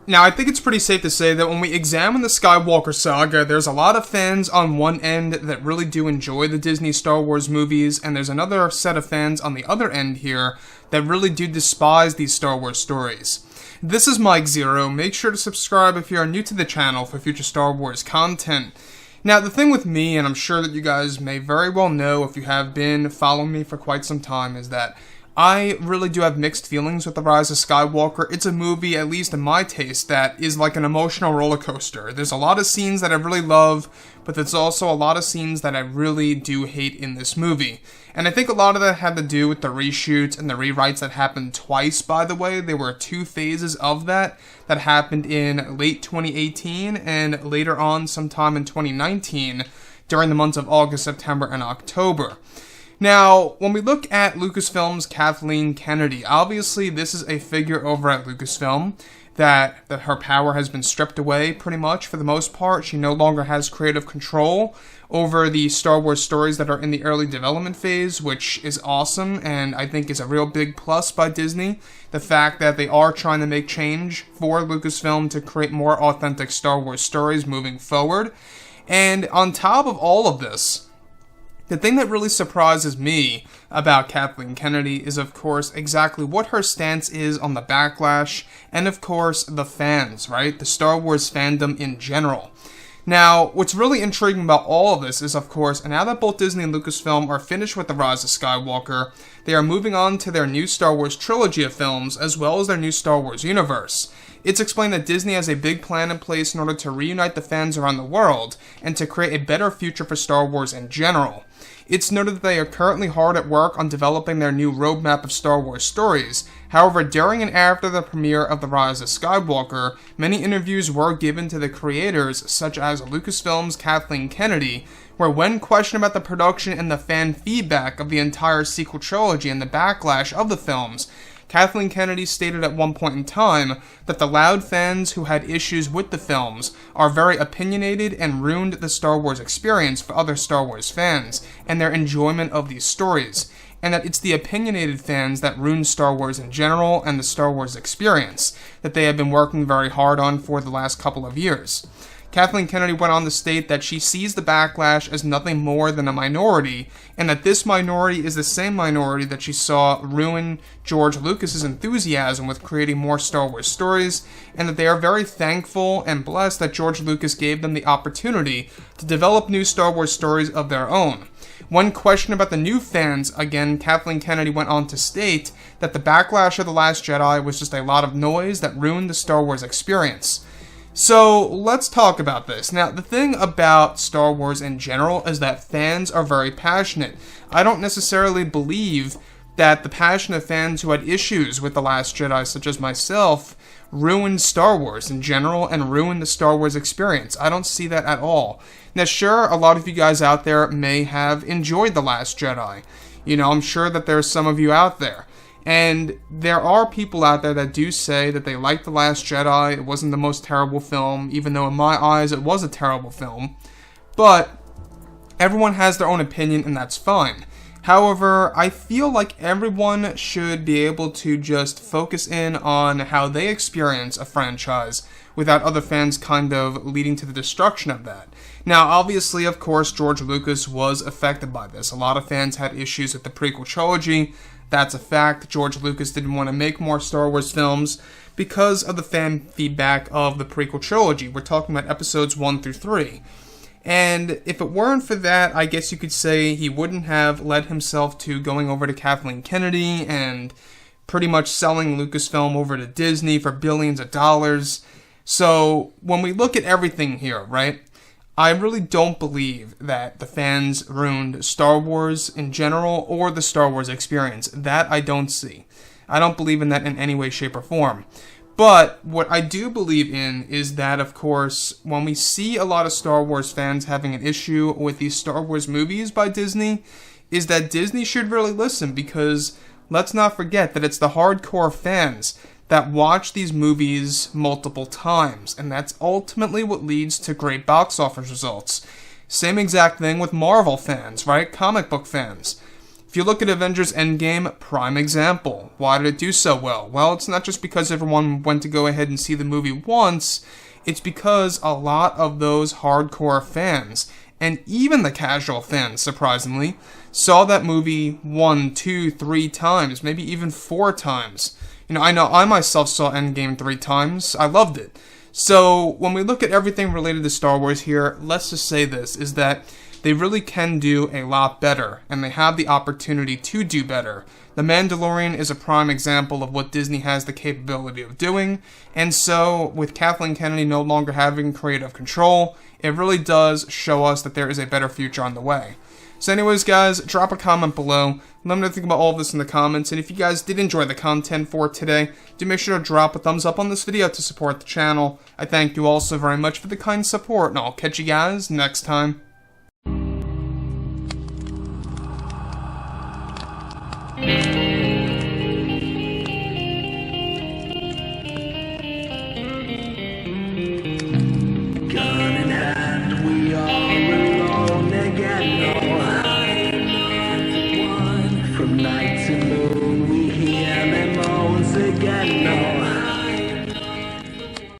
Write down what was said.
Now, I think it's pretty safe to say that when we examine the Skywalker saga, there's a lot of fans on one end that really do enjoy the Disney Star Wars movies, and there's another set of fans on the other end here that really do despise these Star Wars stories. This is Mike Zero. Make sure to subscribe if you are new to the channel for future Star Wars content. Now, the thing with me, and I'm sure that you guys may very well know if you have been following me for quite some time, is that I really do have mixed feelings with The Rise of Skywalker. It's a movie, at least in my taste, that is like an emotional roller coaster. There's a lot of scenes that I really love, but there's also a lot of scenes that I really do hate in this movie. And I think a lot of that had to do with the reshoots and the rewrites that happened twice, by the way. There were 2 phases of that happened in late 2018 and later on sometime in 2019 during the months of August, September, and October. Now, when we look at Lucasfilm's Kathleen Kennedy, obviously this is a figure over at Lucasfilm that her power has been stripped away pretty much for the most part. She no longer has creative control over the Star Wars stories that are in the early development phase, which is awesome and I think is a real big plus by Disney. The fact that they are trying to make change for Lucasfilm to create more authentic Star Wars stories moving forward. And on top of all of this, the thing that really surprises me about Kathleen Kennedy is, of course, exactly what her stance is on the backlash, and of course, the fans, right? The Star Wars fandom in general. Now, what's really intriguing about all of this is, of course, now that both Disney and Lucasfilm are finished with The Rise of Skywalker, they are moving on to their new Star Wars trilogy of films, as well as their new Star Wars universe. It's explained that Disney has a big plan in place in order to reunite the fans around the world, and to create a better future for Star Wars in general. It's noted that they are currently hard at work on developing their new roadmap of Star Wars stories. However, during and after the premiere of The Rise of Skywalker, many interviews were given to the creators, such as Lucasfilm's Kathleen Kennedy, where when questioned about the production and the fan feedback of the entire sequel trilogy and the backlash of the films, Kathleen Kennedy stated at one point in time that the loud fans who had issues with the films are very opinionated and ruined the Star Wars experience for other Star Wars fans and their enjoyment of these stories, and that it's the opinionated fans that ruin Star Wars in general and the Star Wars experience that they have been working very hard on for the last couple of years. Kathleen Kennedy went on to state that she sees the backlash as nothing more than a minority, and that this minority is the same minority that she saw ruin George Lucas's enthusiasm with creating more Star Wars stories, and that they are very thankful and blessed that George Lucas gave them the opportunity to develop new Star Wars stories of their own. One question about the new fans, again, Kathleen Kennedy went on to state that the backlash of The Last Jedi was just a lot of noise that ruined the Star Wars experience. So, let's talk about this. Now, the thing about Star Wars in general is that fans are very passionate. I don't necessarily believe that the passionate fans who had issues with The Last Jedi, such as myself, ruined Star Wars in general and ruined the Star Wars experience. I don't see that at all. Now, sure, a lot of you guys out there may have enjoyed The Last Jedi. You know, I'm sure that there's some of you out there. And there are people out there that do say that they like The Last Jedi, it wasn't the most terrible film, even though in my eyes it was a terrible film. But everyone has their own opinion and that's fine. However, I feel like everyone should be able to just focus in on how they experience a franchise without other fans kind of leading to the destruction of that. Now, obviously, of course, George Lucas was affected by this. A lot of fans had issues with the prequel trilogy. That's a fact. George Lucas didn't want to make more Star Wars films because of the fan feedback of the prequel trilogy. We're talking about episodes 1 through 3. And if it weren't for that, I guess you could say he wouldn't have led himself to going over to Kathleen Kennedy and pretty much selling Lucasfilm over to Disney for billions of dollars. So, when we look at everything here, right, I really don't believe that the fans ruined Star Wars in general or the Star Wars experience. That I don't see. I don't believe in that in any way, shape, or form. But what I do believe in is that, of course, when we see a lot of Star Wars fans having an issue with these Star Wars movies by Disney, is that Disney should really listen, because let's not forget that it's the hardcore fans that watch these movies multiple times, and that's ultimately what leads to great box office results. Same exact thing with Marvel fans, right? Comic book fans. If you look at Avengers Endgame, prime example. Why did it do so well? Well, it's not just because everyone went to go ahead and see the movie once, it's because a lot of those hardcore fans, and even the casual fans, surprisingly, saw that movie 1, 2, 3 times, maybe even 4 times. I know I myself saw Endgame 3 times. I loved it. So, when we look at everything related to Star Wars here, let's just say this, is that they really can do a lot better, and they have the opportunity to do better. The Mandalorian is a prime example of what Disney has the capability of doing, and so, with Kathleen Kennedy no longer having creative control, it really does show us that there is a better future on the way. So anyways, guys, drop a comment below. Let me know what you think about all of this in the comments, and if you guys did enjoy the content for today, do make sure to drop a thumbs up on this video to support the channel. I thank you all so very much for the kind support, and I'll catch you guys next time.